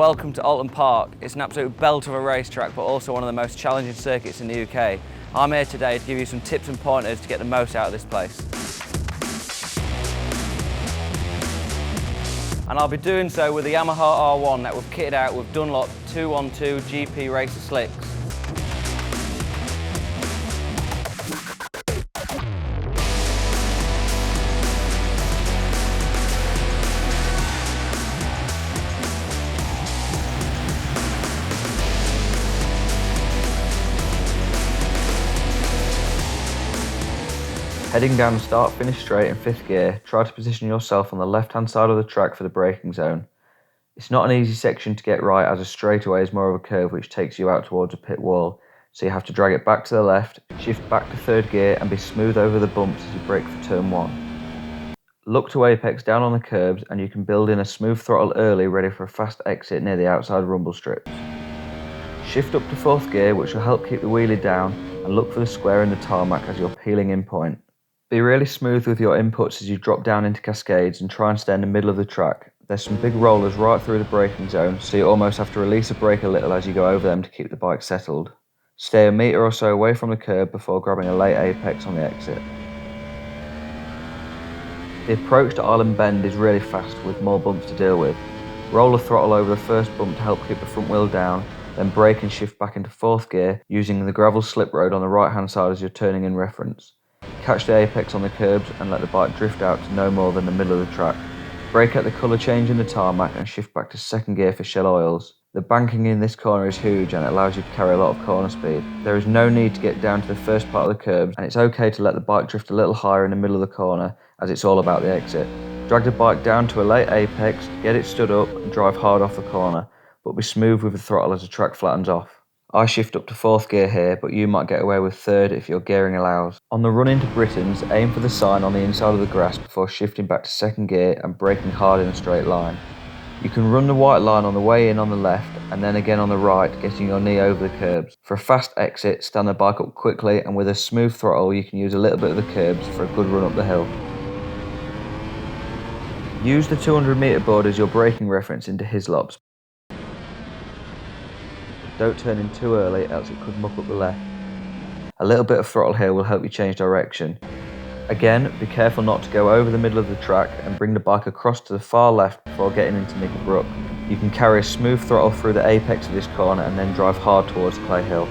welcome to Oulton Park. It's an absolute belt of a racetrack, but also one of the most challenging circuits in the UK. I'm here today to give you some tips and pointers to get the most out of this place. And I'll be doing so with the Yamaha R1 that we've kitted out with Dunlop 212 GP Racer slicks. Heading down the start-finish straight in 5th gear, try to position yourself on the left-hand side of the track for the braking zone. It's not an easy section to get right as a straightaway is more of a curve which takes you out towards a pit wall, so you have to drag it back to the left, shift back to 3rd gear and be smooth over the bumps as you brake for turn 1. Look to apex down on the curbs and you can build in a smooth throttle early ready for a fast exit near the outside rumble strips. Shift up to 4th gear which will help keep the wheelie down and look for the square in the tarmac as your peeling in point. Be really smooth with your inputs as you drop down into cascades and try and stay in the middle of the track. There's some big rollers right through the braking zone, so you almost have to release the brake a little as you go over them to keep the bike settled. Stay a metre or so away from the curb before grabbing a late apex on the exit. The approach to Island Bend is really fast with more bumps to deal with. Roll the throttle over the first bump to help keep the front wheel down, then brake and shift back into 4th gear using the gravel slip road on the right hand side as you're turning in reference. Catch the apex on the curbs and let the bike drift out to no more than the middle of the track. Brake at the colour change in the tarmac and shift back to 2nd gear for shell oils. The banking in this corner is huge and it allows you to carry a lot of corner speed. There is no need to get down to the first part of the curbs and it's okay to let the bike drift a little higher in the middle of the corner as it's all about the exit. Drag the bike down to a late apex, get it stood up and drive hard off the corner, but be smooth with the throttle as the track flattens off. I shift up to 4th gear here, but you might get away with 3rd if your gearing allows. On the run into Britain's, aim for the sign on the inside of the grass before shifting back to 2nd gear and braking hard in a straight line. You can run the white line on the way in on the left and then again on the right, getting your knee over the curbs. For a fast exit, stand the bike up quickly and with a smooth throttle you can use a little bit of the curbs for a good run up the hill. Use the 200 metre board as your braking reference into Hislops. Don't turn in too early else it could muck up the left. A little bit of throttle here will help you change direction. Again, be careful not to go over the middle of the track and bring the bike across to the far left before getting into Nickel Brook. You can carry a smooth throttle through the apex of this corner and then drive hard towards Clay Hill.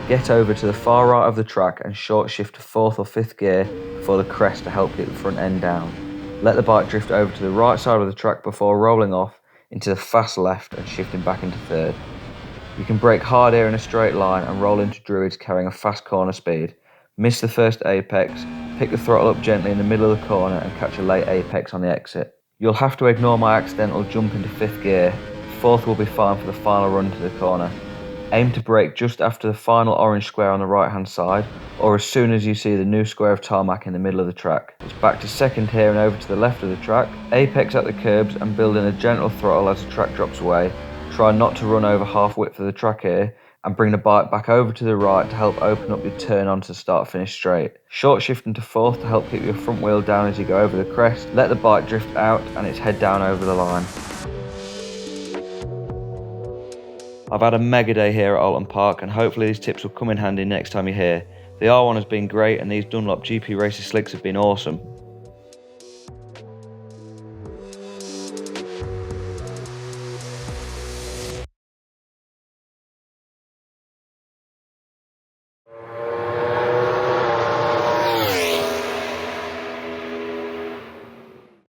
Get over to the far right of the track and short shift to 4th or 5th gear before the crest to help get the front end down. Let the bike drift over to the right side of the track before rolling off into the fast left and shifting back into 3rd. You can brake hard here in a straight line and roll into Druids carrying a fast corner speed. Miss the first apex, pick the throttle up gently in the middle of the corner and catch a late apex on the exit. You'll have to ignore my accidental jump into 5th gear. 4th will be fine for the final run to the corner. Aim to brake just after the final orange square on the right hand side or as soon as you see the new square of tarmac in the middle of the track. It's back to 2nd here and over to the left of the track. Apex at the curbs and build in a gentle throttle as the track drops away. Try not to run over half width of the track here and bring the bike back over to the right to help open up your turn onto start finish straight. Short shift into 4th to help keep your front wheel down as you go over the crest. Let the bike drift out and its head down over the line. I've had a mega day here at Oulton Park and hopefully these tips will come in handy next time you're here. The R1 has been great and these Dunlop GP Racer slicks have been awesome.